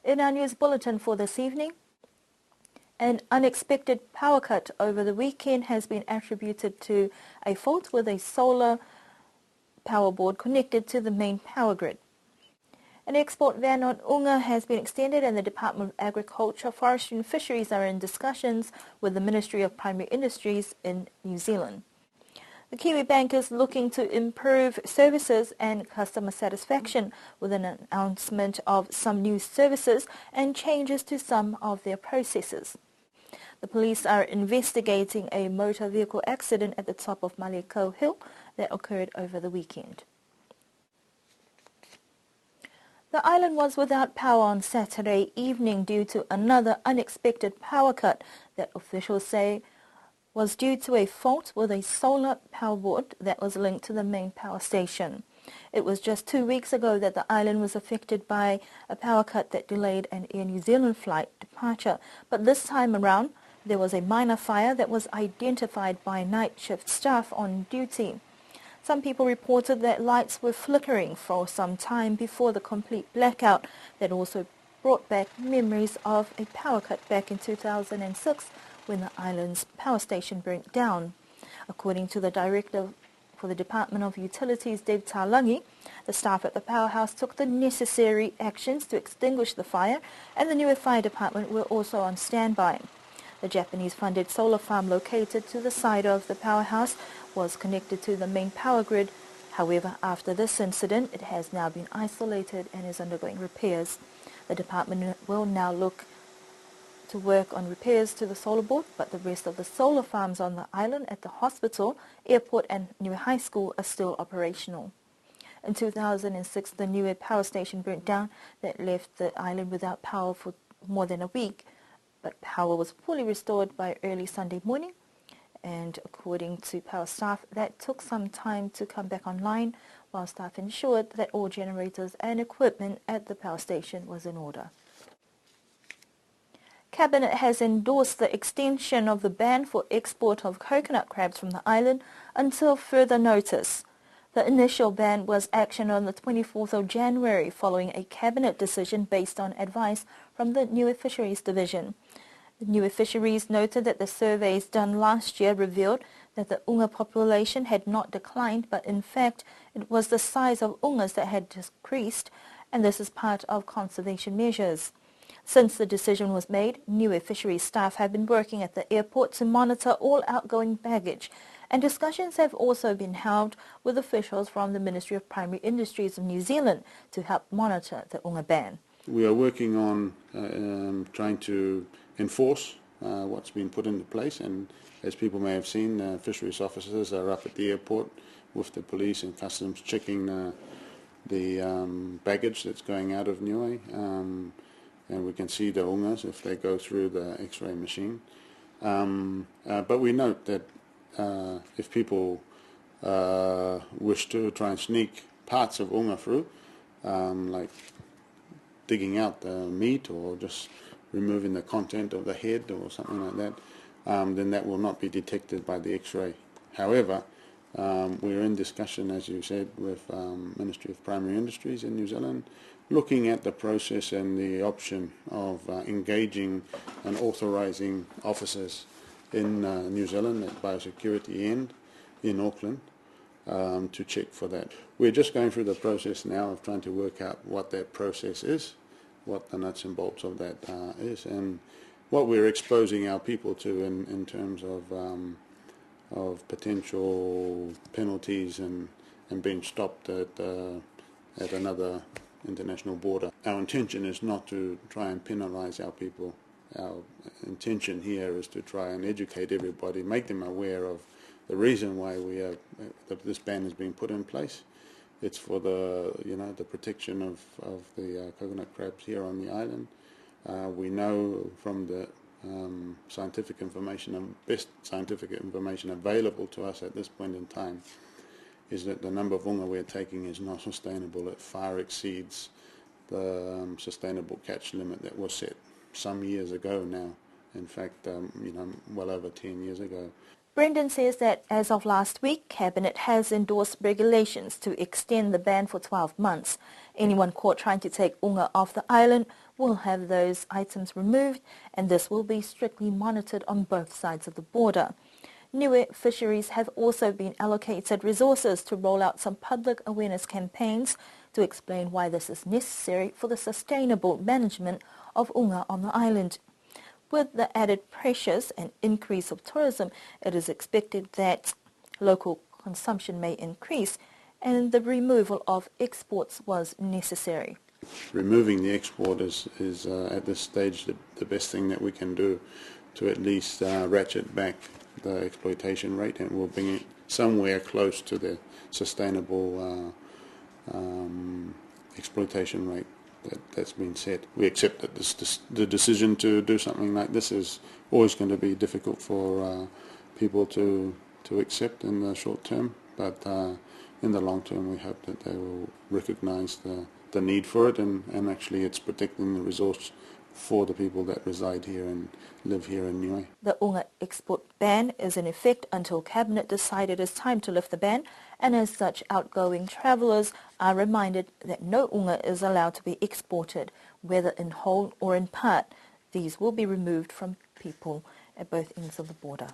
In our news bulletin for this evening, an unexpected power cut over the weekend has been attributed to a fault with a solar power board connected to the main power grid. An export ban on unga has been extended, and the Department of Agriculture, Forestry and Fisheries are in discussions with the Ministry of Primary Industries in New Zealand. The Kiwibank is looking to improve services and customer satisfaction with an announcement of some new services and changes to some of their processes. The police are investigating a motor vehicle accident at the top of Maliako Hill that occurred over the weekend. The island was without power on Saturday evening due to another unexpected power cut that officials say was due to a fault with a solar power board that was linked to the main power station. It was just 2 weeks ago that the island was affected by a power cut that delayed an Air New Zealand flight departure. But this time around, there was a minor fire that was identified by night shift staff on duty. Some people reported that lights were flickering for some time before the complete blackout that also brought back memories of a power cut back in 2006 when the island's power station burnt down. According to the Director for the Department of Utilities, Dave Talangi, the staff at the powerhouse took the necessary actions to extinguish the fire, and the Niue Fire Department were also on standby. The Japanese-funded solar farm located to the side of the powerhouse was connected to the main power grid. However, after this incident, it has now been isolated and is undergoing repairs. The department will now look to work on repairs to the solar board, but the rest of the solar farms on the island at the hospital, airport and Niue High School are still operational. In 2006, the Niue power station burnt down that left the island without power for more than a week, but power was fully restored by early Sunday morning, and according to power staff, that took some time to come back online, while staff ensured that all generators and equipment at the power station was in order. Cabinet has endorsed the extension of the ban for export of coconut crabs from the island until further notice. The initial ban was actioned on the 24th of January following a cabinet decision based on advice from the Niue Fisheries Division. The Niue Fisheries noted that the surveys done last year revealed that the unga population had not declined, but in fact it was the size of ungas that had decreased, and this is part of conservation measures. Since the decision was made, Niue Fisheries staff have been working at the airport to monitor all outgoing baggage, and discussions have also been held with officials from the Ministry of Primary Industries of New Zealand to help monitor the unga ban. We are working on trying to enforce what's been put into place, and as people may have seen, fisheries officers are up at the airport with the police and customs checking the baggage that's going out of Niue. And we can see the ungas if they go through the X-ray machine. But we note that if people wish to try and sneak parts of unga through, like digging out the meat or just removing the content of the head or something like that, then that will not be detected by the X-ray. However, we're in discussion, as you said, with Ministry of Primary Industries in New Zealand, looking at the process and the option of engaging and authorising officers in New Zealand at biosecurity end in Auckland to check for that. We're just going through the process now of trying to work out what that process is, what the nuts and bolts of that is, and what we're exposing our people to in terms of potential penalties and being stopped at another international border. Our intention is not to try and penalise our people. Our intention here is to try and educate everybody, make them aware of the reason why this ban has been put in place. It's for the protection of the coconut crabs here on the island. We know from the scientific information and best scientific information available to us at this point in time is that the number of unga we're taking is not sustainable. It far exceeds the sustainable catch limit that was set some years ago now. In fact, well over 10 years ago. Brendan says that as of last week, Cabinet has endorsed regulations to extend the ban for 12 months. Anyone caught trying to take unga off the island will have those items removed, and this will be strictly monitored on both sides of the border. Niue Fisheries have also been allocated resources to roll out some public awareness campaigns to explain why this is necessary for the sustainable management of unga on the island. With the added pressures and increase of tourism, it is expected that local consumption may increase, and the removal of exports was necessary. Removing the export is at this stage the best thing that we can do to at least ratchet back the exploitation rate, and we'll bring it somewhere close to the sustainable exploitation rate that's been set. We accept that the decision to do something like this is always going to be difficult for people to accept in the short term, but in the long term we hope that they will recognise the need for it, and actually it's protecting the resource for the people that reside here and live here in Niue. The unga export ban is in effect until Cabinet decide it is time to lift the ban, and as such outgoing travellers are reminded that no unga is allowed to be exported, whether in whole or in part. These will be removed from people at both ends of the border.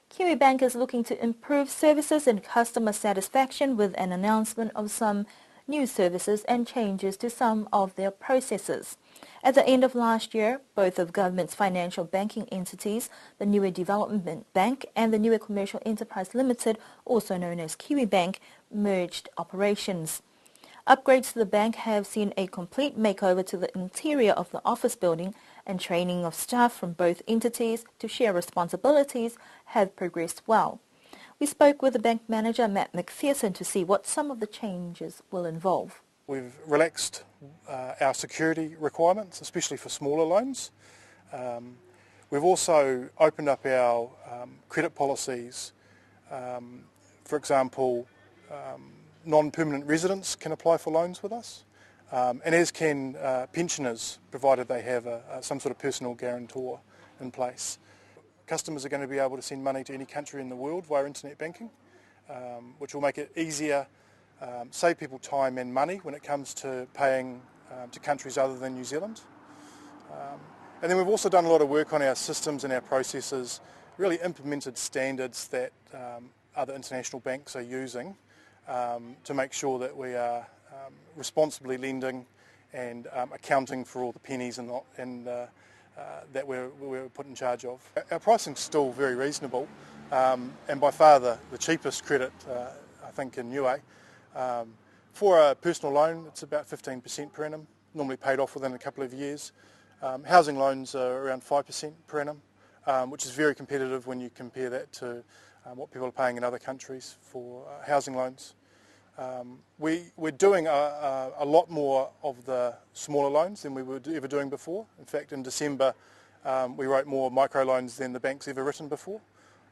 Kiwibank is looking to improve services and customer satisfaction with an announcement of some new services and changes to some of their processes. At the end of last year, both of government's financial banking entities, the Niue Development Bank and the Niue Commercial Enterprise Limited, also known as Kiwibank, merged operations. Upgrades to the bank have seen a complete makeover to the interior of the office building, and training of staff from both entities to share responsibilities have progressed well. We spoke with the bank manager, Matt McPherson, to see what some of the changes will involve. We've relaxed our security requirements, especially for smaller loans. We've also opened up our credit policies. For example, non-permanent residents can apply for loans with us, and as can pensioners, provided they have some sort of personal guarantor in place. Customers are going to be able to send money to any country in the world via internet banking, which will make it easier, save people time and money when it comes to paying to countries other than New Zealand. And then we've also done a lot of work on our systems and our processes, really implemented standards that other international banks are using to make sure that we are responsibly lending and accounting for all the pennies and that we're put in charge of. Our pricing's still very reasonable, and by far the cheapest credit, I think, in Niue. For a personal loan, it's about 15% per annum, normally paid off within a couple of years. Housing loans are around 5% per annum, which is very competitive when you compare that to what people are paying in other countries for housing loans. We're doing a lot more of the smaller loans than we were ever doing before. In fact, in December, we wrote more microloans than the bank's ever written before.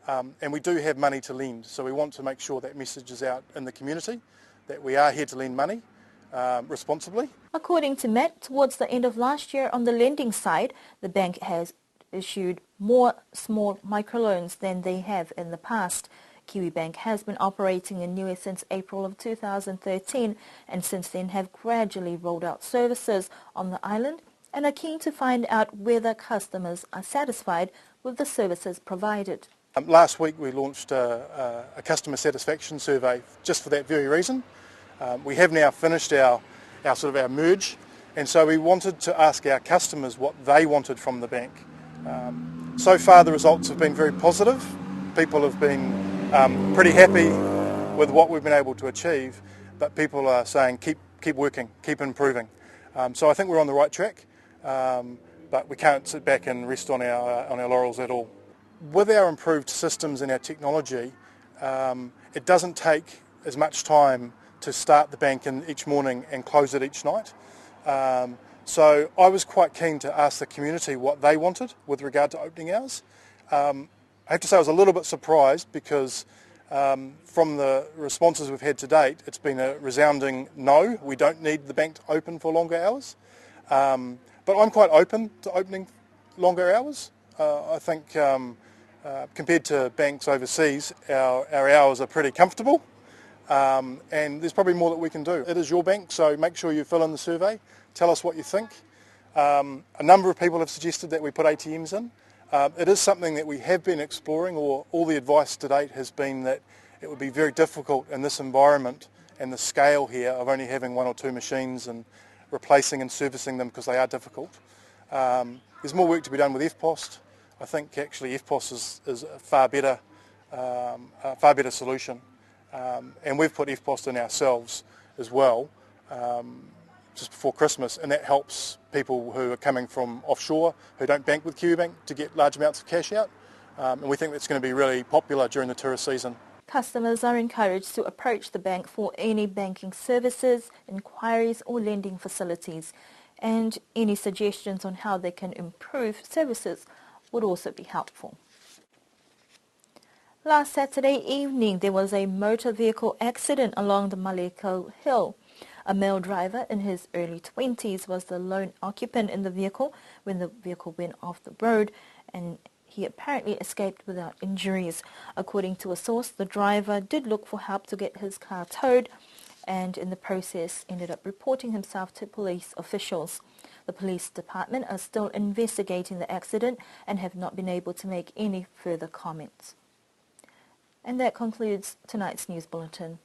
And we do have money to lend, so we want to make sure that message is out in the community, that we are here to lend money responsibly. According to Matt, towards the end of last year on the lending side, the bank has issued more small microloans than they have in the past. Kiwibank has been operating in Niue since April of 2013 and since then have gradually rolled out services on the island and are keen to find out whether customers are satisfied with the services provided. Last week we launched a customer satisfaction survey just for that very reason. We have now finished our merge, and so we wanted to ask our customers what they wanted from the bank. So far the results have been very positive. People have been pretty happy with what we've been able to achieve, but people are saying keep working, keep improving. So I think we're on the right track, but we can't sit back and rest on our laurels at all. With our improved systems and our technology, it doesn't take as much time to start the bank each morning and close it each night. So I was quite keen to ask the community what they wanted with regard to opening hours. I have to say I was a little bit surprised because from the responses we've had to date, it's been a resounding no. We don't need the bank to open for longer hours. But I'm quite open to opening longer hours. I think compared to banks overseas, our hours are pretty comfortable. and there's probably more that we can do. It is your bank, so make sure you fill in the survey, tell us what you think. A number of people have suggested that we put ATMs in. It is something that we have been exploring, or all the advice to date has been that it would be very difficult in this environment and the scale here of only having 1 or 2 machines and replacing and servicing them, because they are difficult. There's more work to be done with FPOS. I think actually FPOS is a far better solution, and we've put FPOS in ourselves as well just before Christmas, and that helps people who are coming from offshore who don't bank with Kiwibank to get large amounts of cash out, and we think that's going to be really popular during the tourist season. Customers are encouraged to approach the bank for any banking services, inquiries or lending facilities, and any suggestions on how they can improve services would also be helpful. Last Saturday evening, there was a motor vehicle accident along the Maleko Hill. A male driver in his early 20s was the lone occupant in the vehicle when the vehicle went off the road, and he apparently escaped without injuries. According to a source, the driver did look for help to get his car towed, and in the process ended up reporting himself to police officials. The police department are still investigating the accident and have not been able to make any further comments. And that concludes tonight's news bulletin.